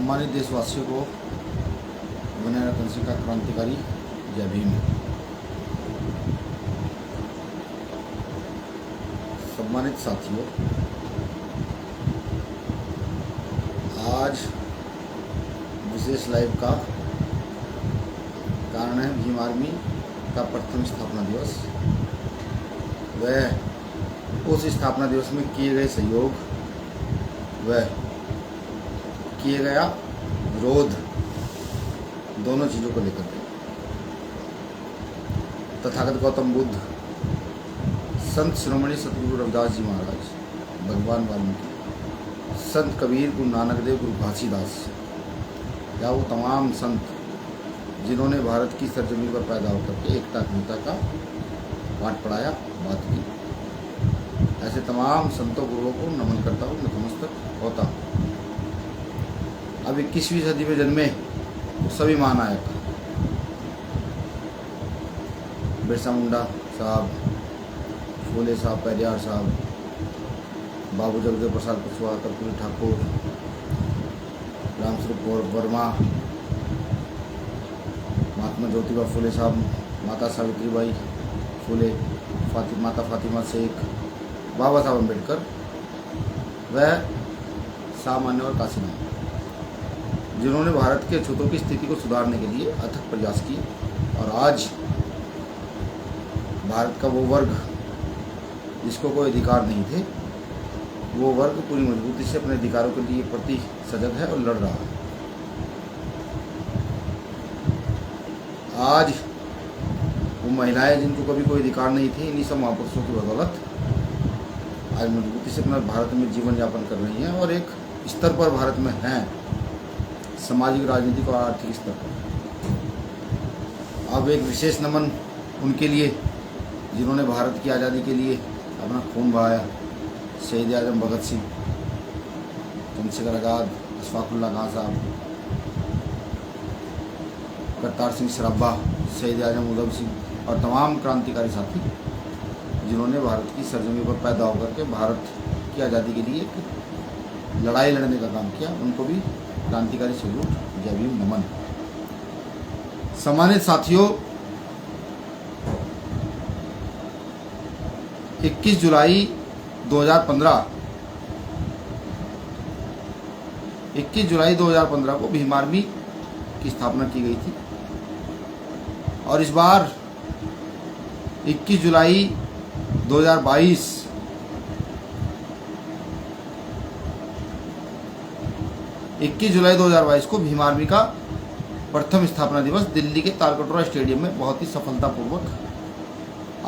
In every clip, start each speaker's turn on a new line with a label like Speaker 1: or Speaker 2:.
Speaker 1: सम्मानित देशवासियों को बने तंसी का क्रांतिकारी जय भीम। सम्मानित साथियों, आज विशेष लाइव का कारण है भीम आर्मी का प्रथम स्थापना दिवस। वह उस स्थापना दिवस में किए गए सहयोग, वह किए गया विरोध, दोनों चीज़ों को लेकर के तथागत गौतम बुद्ध, संत शिरोमणि सतगुरु रविदास जी महाराज, भगवान वाल्मीकि, संत कबीर, गुरु नानक देव, गुरु घासीदास, या वो तमाम संत जिन्होंने भारत की सरजमीन पर पैदा होकर के एकता अखंडता का पाठ पढ़ाया, बात की, ऐसे तमाम संतों गुरुओं को नमन करता हूँ, नतमस्तक होता हूँ। अब 21वीं सदी में जन्मे तो सभी महानायक, बिरसा मुंडा साहब, फूले साहब, पेरियार साहब, बाबू जगदेव प्रसाद कुशवाहा, कर्पूरी ठाकुर, रामस्वरूप वर्मा, महात्मा ज्योतिबा फूले साहब, माता सावित्रीबाई फूले, माता फातिमा शेख, बाबा साहब अम्बेडकर, वह सामान्य और काशीनाथ, जिन्होंने भारत के अछूतों की स्थिति को सुधारने के लिए अथक प्रयास किए। और आज भारत का वो वर्ग जिसको कोई अधिकार नहीं थे, वो वर्ग पूरी मजबूती से अपने अधिकारों के लिए प्रति सजग है और लड़ रहा है। आज वो महिलाएं जिनको कभी कोई अधिकार नहीं थे, इन्हीं सब महापुरुषों की बदौलत आज मजबूती से अपना भारत में जीवन यापन कर रही हैं और एक स्तर पर भारत में हैं, सामाजिक, राजनीतिक और आर्थिक स्तर पर। अब एक विशेष नमन उनके लिए जिन्होंने भारत की आज़ादी के लिए अपना खून बहाया, शहीद आजम भगत सिंह, चंद्रशेखर आज़ाद, अशफाकुल्लाह खां साहब, करतार सिंह सराभा, शहीद आजम उधम सिंह और तमाम क्रांतिकारी साथी जिन्होंने भारत की सरजमीन पर पैदा होकर के भारत की आज़ादी के लिए एक लड़ाई लड़ने का काम किया, उनको भी क्रांतिकारी सैल्यूट, जय भीम, नमन। सम्मानित साथियों, 21 जुलाई 2015 को भीम आर्मी की स्थापना की गई थी और इस बार 21 जुलाई 2022 को भीम आर्मी का प्रथम स्थापना दिवस दिल्ली के तालकटोरा स्टेडियम में बहुत ही सफलतापूर्वक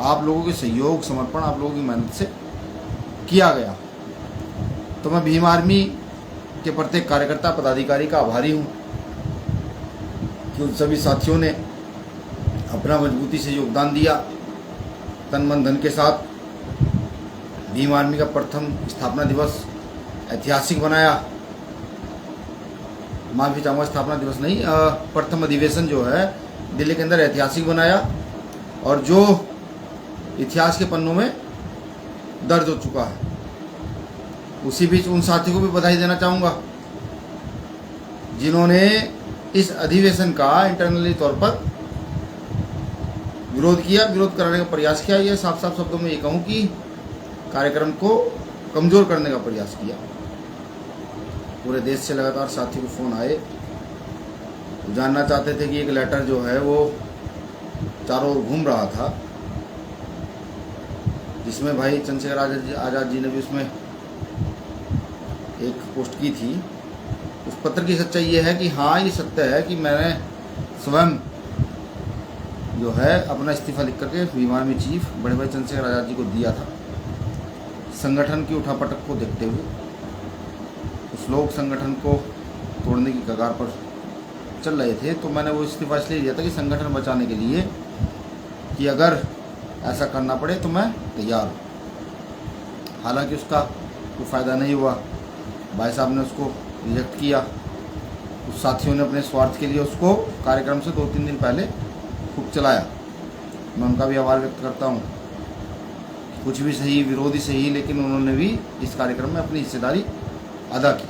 Speaker 1: आप लोगों के सहयोग, समर्पण, आप लोगों की मेहनत से किया गया। तो मैं भीम आर्मी के प्रत्येक कार्यकर्ता, पदाधिकारी का आभारी हूँ कि उन सभी साथियों ने अपना मजबूती से योगदान दिया, तन मन धन के साथ भीम आर्मी का प्रथम स्थापना दिवस ऐतिहासिक बनाया। माफी चाहूँगा, स्थापना दिवस नहीं, प्रथम अधिवेशन जो है दिल्ली के अंदर ऐतिहासिक बनाया और जो इतिहास के पन्नों में दर्ज हो चुका है। उसी बीच उन साथियों को भी बधाई देना चाहूँगा जिन्होंने इस अधिवेशन का इंटरनली तौर पर विरोध किया, विरोध कराने का प्रयास किया। यह साफ साफ शब्दों में ये कहूँ कि कार्यक्रम को कमज़ोर करने का प्रयास किया। पूरे देश से लगातार साथियों को फ़ोन आए, तो जानना चाहते थे कि एक लेटर जो है वो चारों ओर घूम रहा था, जिसमें भाई चंद्रशेखर आज़ाद जी ने भी उसमें एक पोस्ट की थी। उस पत्र की सच्चाई ये है कि हाँ, ये सत्य है कि मैंने स्वयं जो है अपना इस्तीफा लिख करके भीम आर्मी चीफ बड़े भाई चंद्रशेखर आज़ाद जी को दिया था। संगठन की उठापटक को देखते हुए, उस लोग संगठन को तोड़ने की कगार पर चल रहे थे, तो मैंने वो इस्तीफा इसलिए दिया था कि संगठन बचाने के लिए, कि अगर ऐसा करना पड़े तो मैं तैयार हूँ। हालांकि उसका कोई फ़ायदा नहीं हुआ, भाई साहब ने उसको रिजेक्ट किया। उस साथियों ने अपने स्वार्थ के लिए उसको कार्यक्रम से 2-3 दिन पहले खूब चलाया। मैं उनका भी आभार व्यक्त करता हूँ। कुछ भी सही, विरोधी सही, लेकिन उन्होंने भी इस कार्यक्रम में अपनी हिस्सेदारी अदा की।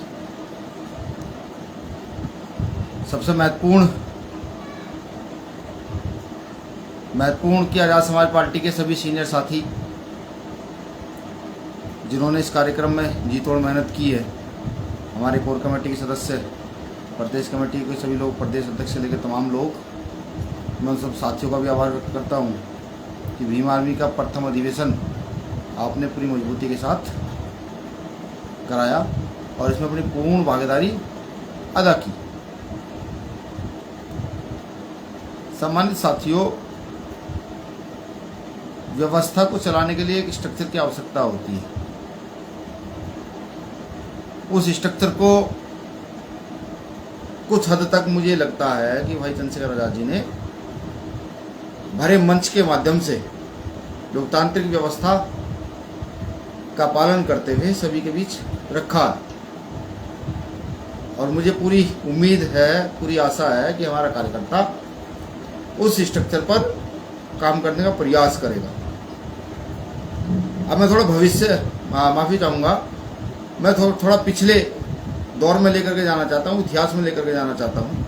Speaker 1: सबसे महत्वपूर्ण कि आज़ाद समाज पार्टी के सभी सीनियर साथी जिन्होंने इस कार्यक्रम में जी तोड़ मेहनत की है, हमारे कोर कमेटी के सदस्य, प्रदेश कमेटी के सभी लोग, प्रदेश अध्यक्ष से लेकर तमाम लोग, मैं उन सब साथियों का भी आभार व्यक्त करता हूँ कि भीम आर्मी का प्रथम अधिवेशन आपने पूरी मजबूती के साथ कराया और इसमें अपनी पूर्ण भागीदारी अदा की। सम्मानित साथियों, व्यवस्था को चलाने के लिए एक स्ट्रक्चर की आवश्यकता होती है। उस स्ट्रक्चर को कुछ हद तक मुझे लगता है कि भाई चंद्रशेखर आज़ाद जी ने भरे मंच के माध्यम से लोकतांत्रिक व्यवस्था का पालन करते हुए सभी के बीच रखा। और मुझे पूरी उम्मीद है, पूरी आशा है कि हमारा कार्यकर्ता उस स्ट्रक्चर पर काम करने का प्रयास करेगा। अब मैं थोड़ा भविष्य, माफ़ी चाहूँगा, मैं थोड़ा पिछले दौर में लेकर के जाना चाहता हूँ, इतिहास में लेकर के जाना चाहता हूँ,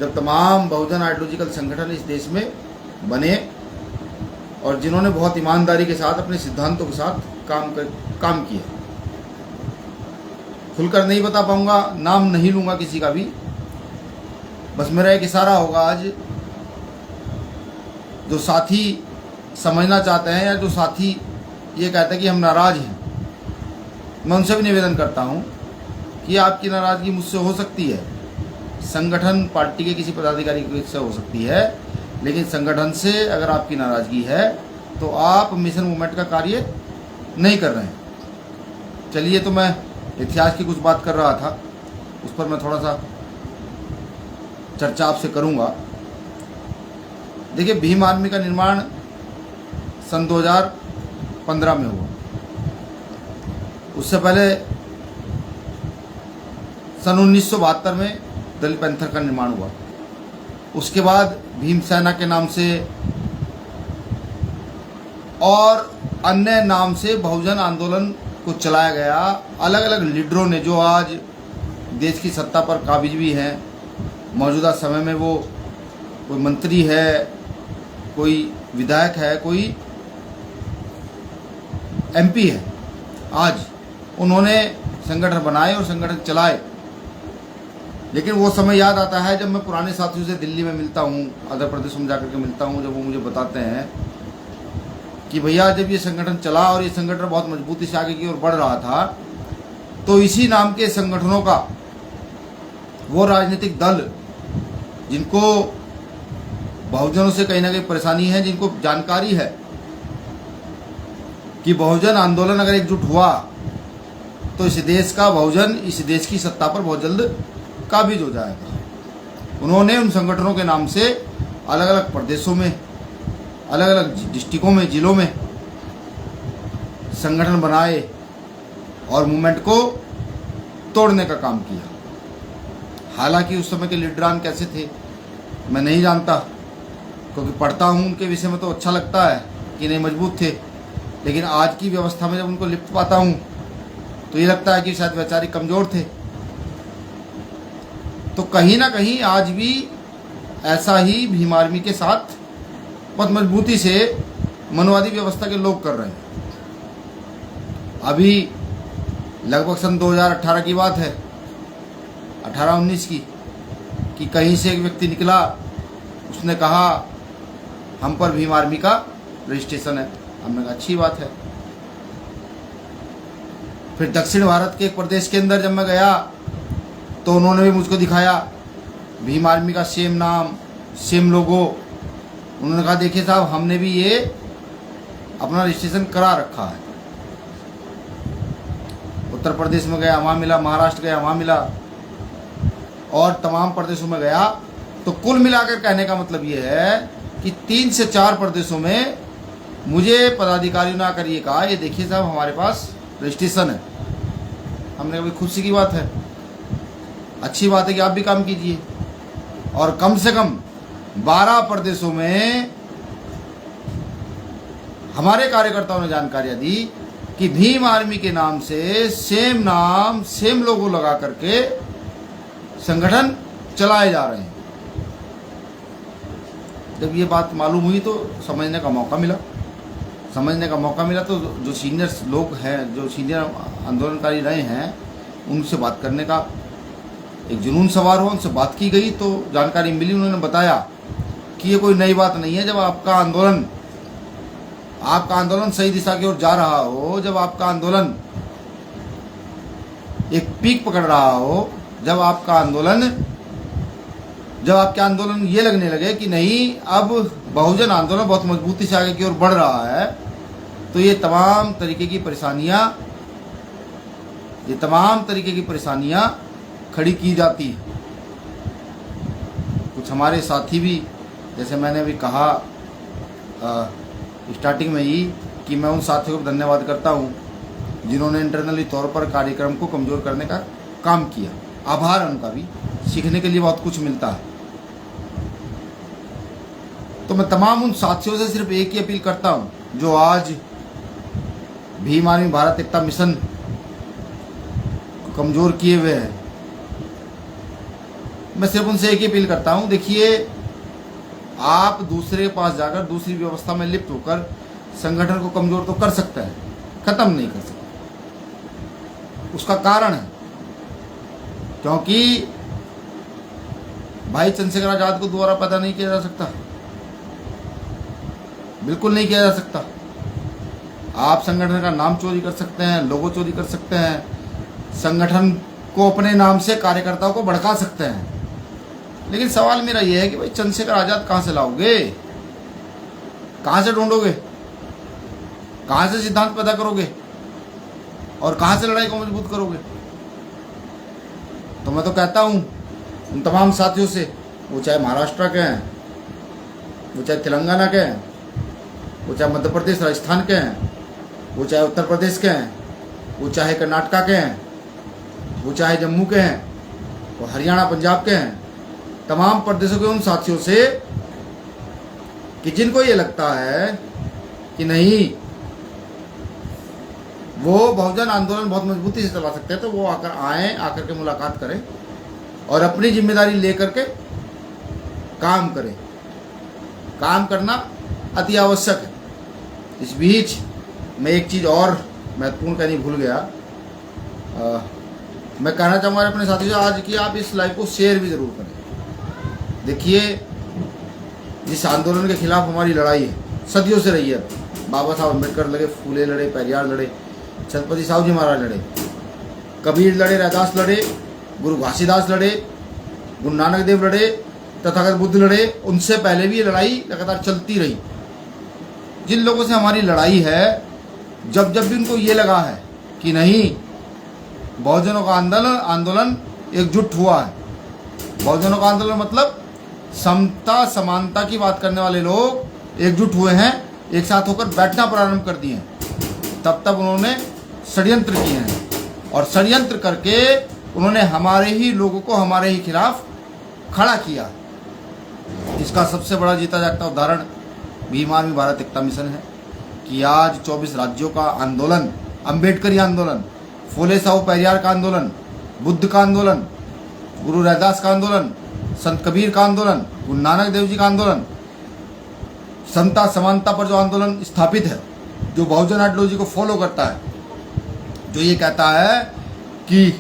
Speaker 1: जब तमाम बहुजन आइडियोलॉजिकल संगठन इस देश में बने और जिन्होंने बहुत ईमानदारी के साथ अपने सिद्धांतों के साथ काम किया। खुलकर नहीं बता पाऊंगा, नाम नहीं लूंगा किसी का भी, बस मेरा एक इशारा होगा आज, जो साथी समझना चाहते हैं या जो साथी ये कहते हैं कि हम नाराज हैं, मैं उनसे भी निवेदन करता हूं कि आपकी नाराजगी मुझसे हो सकती है, संगठन पार्टी के किसी पदाधिकारी से हो सकती है, लेकिन संगठन से अगर आपकी नाराजगी है तो आप मिशन मूवमेंट का कार्य नहीं कर रहे हैं। चलिए, तो मैं इतिहास की कुछ बात कर रहा था, उस पर मैं थोड़ा सा चर्चा आपसे करूंगा। देखिए, भीम आर्मी का निर्माण सन 2015 में हुआ। उससे पहले सन 1972 में दलित पैंथर का निर्माण हुआ। उसके बाद भीम सेना के नाम से और अन्य नाम से बहुजन आंदोलन को चलाया गया। अलग अलग लीडरों ने, जो आज देश की सत्ता पर काबिज भी हैं, मौजूदा समय में वो कोई मंत्री है, कोई विधायक है, कोई एमपी है, आज उन्होंने संगठन बनाए और संगठन चलाए। लेकिन वो समय याद आता है जब मैं पुराने साथियों से दिल्ली में मिलता हूँ, आंध्र प्रदेश में जाकर के मिलता हूँ, जब वो मुझे बताते हैं कि भैया जब ये संगठन चला और ये संगठन बहुत मजबूती से आगे की ओर बढ़ रहा था, तो इसी नाम के संगठनों का वो राजनीतिक दल जिनको बहुजनों से कहीं ना कहीं परेशानी है, जिनको जानकारी है कि बहुजन आंदोलन अगर एकजुट हुआ तो इस देश का बहुजन इस देश की सत्ता पर बहुत जल्द काबिज हो जाएगा, उन्होंने उन संगठनों के नाम से अलग अलग प्रदेशों में, अलग अलग डिस्ट्रिक्टों में, जिलों में संगठन बनाए और मूवमेंट को तोड़ने का काम किया। हालांकि उस समय के लीडरान कैसे थे मैं नहीं जानता, क्योंकि पढ़ता हूँ उनके विषय में तो अच्छा लगता है कि नहीं, मजबूत थे, लेकिन आज की व्यवस्था में जब उनको लिप्त पाता हूँ तो ये लगता है कि शायद बेचारे कमज़ोर थे। तो कहीं ना कहीं आज भी ऐसा ही भीम आर्मी के साथ बहुत मजबूती से मनवादी व्यवस्था के लोग कर रहे हैं। अभी लगभग सन 2018 की बात है, 18-19 की, कि कहीं से एक व्यक्ति निकला, उसने कहा हम पर भीम आर्मी का रजिस्ट्रेशन है। हमने कहा अच्छी बात है। फिर दक्षिण भारत के एक प्रदेश के अंदर जब मैं गया तो उन्होंने भी मुझको दिखाया भीम आर्मी का सेम नाम, सेम लोगो। उन्होंने कहा देखिए साहब, हमने भी ये अपना रजिस्ट्रेशन करा रखा है। उत्तर प्रदेश में गया, वहाँ मिला, महाराष्ट्र गया, वहाँ मिला, और तमाम प्रदेशों में गया। तो कुल मिलाकर कहने का मतलब ये है कि 3 से 4 प्रदेशों में मुझे पदाधिकारियों ने आकर ये कहा, ये देखिए साहब हमारे पास रजिस्ट्रेशन है। हमने कहा खुशी की बात है, अच्छी बात है कि आप भी काम कीजिए। और कम से कम 12 प्रदेशों में हमारे कार्यकर्ताओं ने जानकारियां दी कि भीम आर्मी के नाम से सेम नाम, सेम लोगो लगा करके संगठन चलाए जा रहे हैं। जब ये बात मालूम हुई तो समझने का मौका मिला तो जो सीनियर लोग हैं, जो सीनियर आंदोलनकारी रहे हैं, उनसे बात करने का एक जुनून सवार हुआ। उनसे बात की गई तो जानकारी मिली, उन्होंने बताया कि ये कोई नई बात नहीं है। जब आपका आंदोलन सही दिशा की ओर जा रहा हो, जब आपका आंदोलन एक पीक पकड़ रहा हो, जब आपके आंदोलन ये लगने लगे कि नहीं, अब बहुजन आंदोलन बहुत मजबूती से आगे की ओर बढ़ रहा है, तो ये तमाम तरीके की परेशानियां खड़ी की जाती है। कुछ हमारे साथी भी, जैसे मैंने अभी कहा स्टार्टिंग में ही, कि मैं उन साथियों को धन्यवाद करता हूं जिन्होंने इंटरनली तौर पर कार्यक्रम को कमजोर करने का काम किया। आभार है उनका भी, सीखने के लिए बहुत कुछ मिलता है। तो मैं तमाम उन साथियों से सिर्फ एक ही अपील करता हूं जो आज भीम आर्मी भारत एकता मिशन को कमजोर किए हुए हैं। मैं सिर्फ उनसे एक ही अपील करता हूं, देखिए, आप दूसरे के पास जाकर दूसरी व्यवस्था में लिप्त होकर संगठन को कमजोर तो कर सकते हैं, खत्म नहीं कर सकते। उसका कारण है क्योंकि भाई चंद्रशेखर आजाद को दोबारा पैदा नहीं किया जा सकता, बिल्कुल नहीं किया जा सकता। आप संगठन का नाम चोरी कर सकते हैं, लोगो चोरी कर सकते हैं, संगठन को अपने नाम से कार्यकर्ताओं को भड़का सकते हैं, लेकिन सवाल मेरा यह है कि भाई चंद्रशेखर आजाद कहां से लाओगे, कहां से ढूंढोगे, कहां से सिद्धांत पैदा करोगे और कहां से लड़ाई को मजबूत करोगे। तो मैं तो कहता हूं उन तमाम साथियों से, वो चाहे महाराष्ट्र के हैं, वो चाहे तेलंगाना के हैं, वो चाहे मध्य प्रदेश राजस्थान के हैं, वो चाहे उत्तर प्रदेश के हैं, वो चाहे कर्नाटक के हैं, वो चाहे जम्मू के हैं, वो हरियाणा पंजाब के हैं, तमाम प्रदेशों के उन साथियों से कि जिनको ये लगता है कि नहीं, वो बहुजन आंदोलन बहुत मजबूती से चला सकते हैं, तो वो आकर के मुलाकात करें और अपनी जिम्मेदारी लेकर के काम करें। काम करना अति आवश्यक है। इस बीच मैं एक चीज़ और महत्वपूर्ण कहनी भूल गया। मैं कहना चाहूँगा अपने साथियों से आज कि आप इस लाइव को शेयर भी ज़रूर करें। देखिए, जिस आंदोलन के खिलाफ हमारी लड़ाई है, सदियों से रही है। बाबा साहब अम्बेडकर लड़े, फूले लड़े, पेरियार लड़े, छत्रपति साहू जी महाराज लड़े, कबीर लड़े, रैदास लड़े, गुरु घासीदास लड़े, गुरु नानक देव लड़े, तथागत बुद्ध लड़े। उनसे पहले भी ये लड़ाई लगातार चलती रही। जिन लोगों से हमारी लड़ाई है, जब भी उनको ये लगा है कि नहीं, बहुजनों का आंदोलन एकजुट हुआ है, बहुजनों का आंदोलन मतलब समता समानता की बात करने वाले लोग एकजुट हुए हैं, एक साथ होकर बैठना प्रारंभ कर दिए हैं, तब उन्होंने षड्यंत्र किए हैं और षड्यंत्र करके उन्होंने हमारे ही लोगों को हमारे ही खिलाफ खड़ा किया। इसका सबसे बड़ा जीता जागता उदाहरण भीम आर्मी भारत एकता मिशन है कि आज 24 राज्यों का आंदोलन, अम्बेडकरी आंदोलन, फूले साहू पेरियार का आंदोलन, बुद्ध का आंदोलन, गुरु रैदास का आंदोलन, संत कबीर का आंदोलन, गुरु नानक देव जी का आंदोलन, समता समानता पर जो आंदोलन स्थापित है, जो बहुजन आइडियोलॉजी को फॉलो करता है, जो ये कहता है कि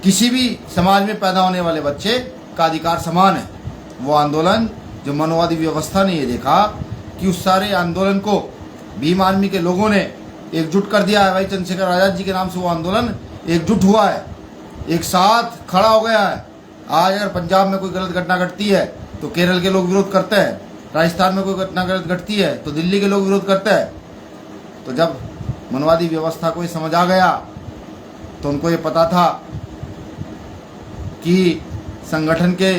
Speaker 1: किसी भी समाज में पैदा होने वाले बच्चे का अधिकार समान है, वो आंदोलन, जो मनोवादी व्यवस्था ने ये देखा कि उस सारे आंदोलन को भीम आर्मी के लोगों ने एकजुट कर दिया है। भाई चंद्रशेखर आजाद जी के नाम से वो आंदोलन एकजुट हुआ है, एक साथ खड़ा हो गया है। आज अगर पंजाब में कोई गलत घटना घटती है तो केरल के लोग विरोध करते हैं, राजस्थान में कोई घटना गलत घटती है तो दिल्ली के लोग विरोध करते हैं। तो जब मनवादी व्यवस्था को ये समझ आ गया तो उनको ये पता था कि संगठन के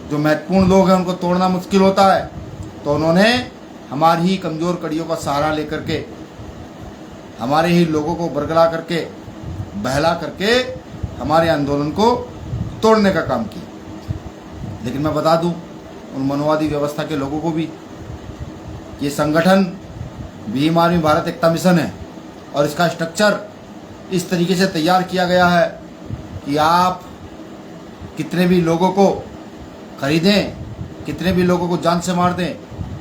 Speaker 1: जो महत्वपूर्ण लोग हैं उनको तोड़ना मुश्किल होता है, तो उन्होंने हमारी ही कमज़ोर कड़ियों का सहारा लेकर के हमारे ही लोगों को बरगला करके, बहला करके हमारे आंदोलन को तोड़ने का काम किया। लेकिन मैं बता दूं उन मनोवादी व्यवस्था के लोगों को भी, ये संगठन भीम आर्मी भारत एकता मिशन है और इसका स्ट्रक्चर इस तरीके से तैयार किया गया है कि आप कितने भी लोगों को खरीदें, कितने भी लोगों को जान से मार दें,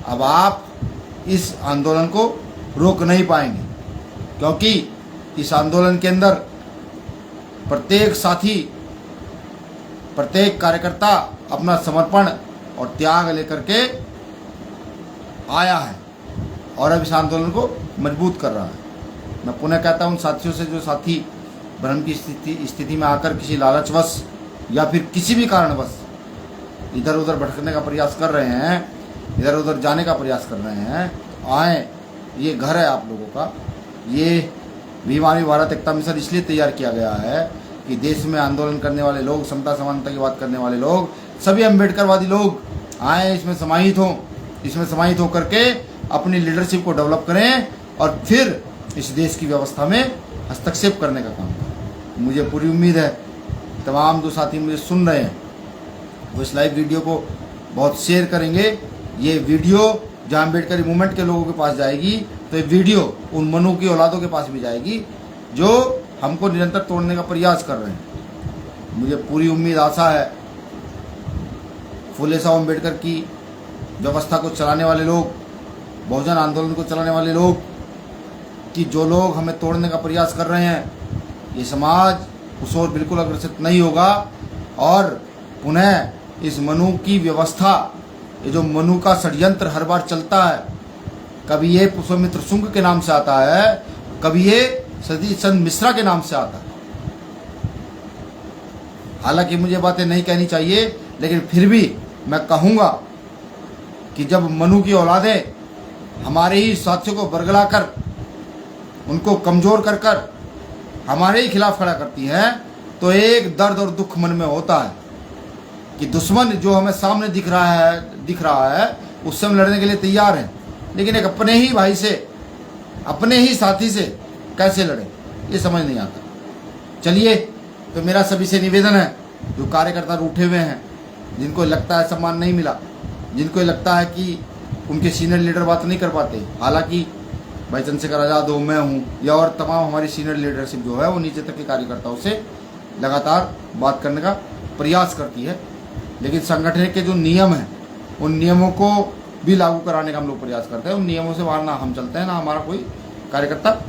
Speaker 1: अब आप इस आंदोलन को रोक नहीं पाएंगे, क्योंकि इस आंदोलन के अंदर प्रत्येक साथी, प्रत्येक कार्यकर्ता अपना समर्पण और त्याग लेकर के आया है और अब इस आंदोलन को मजबूत कर रहा है। मैं पुनः कहता हूं साथियों से, जो साथी भ्रम की स्थिति में आकर किसी लालचवश या फिर किसी भी कारणवश इधर उधर भटकने का प्रयास कर रहे हैं, इधर उधर जाने का प्रयास कर रहे हैं, आए, ये घर है आप लोगों का। ये भीम आर्मी भारत एकता मिशन इसलिए तैयार किया गया है कि देश में आंदोलन करने वाले लोग, समता समानता की बात करने वाले लोग, सभी अम्बेडकरवादी लोग आए, इसमें समाहित हों, इसमें समाहित होकर के अपनी लीडरशिप को डेवलप करें और फिर इस देश की व्यवस्था में हस्तक्षेप करने का काम करें। मुझे पूरी उम्मीद है तमाम जो साथी मुझे सुन रहे हैं वो इस लाइव वीडियो को बहुत शेयर करेंगे। ये वीडियो जहाँ अम्बेडकर मूवमेंट के लोगों के पास जाएगी तो ये वीडियो उन मनु की औलादों के पास भी जाएगी जो हमको निरंतर तोड़ने का प्रयास कर रहे हैं। मुझे पूरी उम्मीद, आशा है फुले साहब अम्बेडकर की व्यवस्था को चलाने वाले लोग, बहुजन आंदोलन को चलाने वाले लोग, कि जो लोग हमें तोड़ने का प्रयास कर रहे हैं, ये समाज उस ओर बिल्कुल अग्रसर नहीं होगा और पुनः इस मनु की व्यवस्था, ये जो मनु का षड्यंत्र हर बार चलता है, कभी ये पुष्पमित्र शुंग के नाम से आता है, कभी ये सती चंद मिश्रा के नाम से आता है। हालांकि मुझे बातें नहीं कहनी चाहिए, लेकिन फिर भी मैं कहूँगा कि जब मनु की औलादें हमारे ही साथियों को बरगला कर, उनको कमज़ोर कर कर हमारे ही खिलाफ खड़ा करती हैं, तो एक दर्द और दुख मन में होता है कि दुश्मन जो हमें सामने दिख रहा है उससे हम लड़ने के लिए तैयार हैं, लेकिन एक अपने ही भाई से, अपने ही साथी से कैसे लड़ें, ये समझ नहीं आता। चलिए, तो मेरा सभी से निवेदन है, जो कार्यकर्ता रूठे हुए हैं, जिनको लगता है सम्मान नहीं मिला, जिनको लगता है कि उनके सीनियर लीडर बात नहीं कर पाते, हालांकि भाई चंद्रशेखर आज़ाद हो, मैं हूँ, या और तमाम हमारी सीनियर लीडरशिप जो है वो नीचे तक के कार्यकर्ताओं से लगातार बात करने का प्रयास करती है, लेकिन संगठन के जो नियम हैं उन नियमों को भी लागू कराने का हम लोग प्रयास करते हैं। उन नियमों से बाहर ना हम चलते हैं, ना हमारा कोई कार्यकर्ता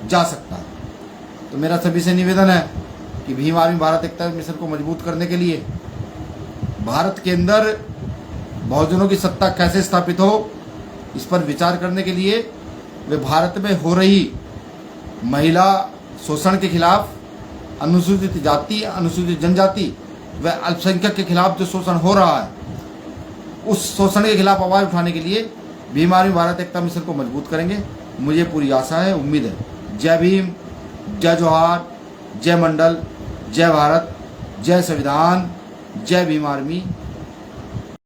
Speaker 1: जा सकता है। तो मेरा सभी से निवेदन है कि भीम आर्मी भारत एकता मिशन को मजबूत करने के लिए, भारत के अंदर बहुजनों की सत्ता कैसे स्थापित हो, इस पर विचार करने के लिए वे भारत में हो रही महिला शोषण के खिलाफ, अनुसूचित जाति, अनुसूचित जनजाति व अल्पसंख्यक के खिलाफ जो शोषण हो रहा है, उस शोषण के खिलाफ आवाज़ उठाने के लिए भीम आर्मी भारत एकता मिशन को मजबूत करेंगे। मुझे पूरी आशा है, उम्मीद है। जय भीम, जय जोहार, जय मंडल, जय भारत, जय संविधान, जय भीम आर्मी।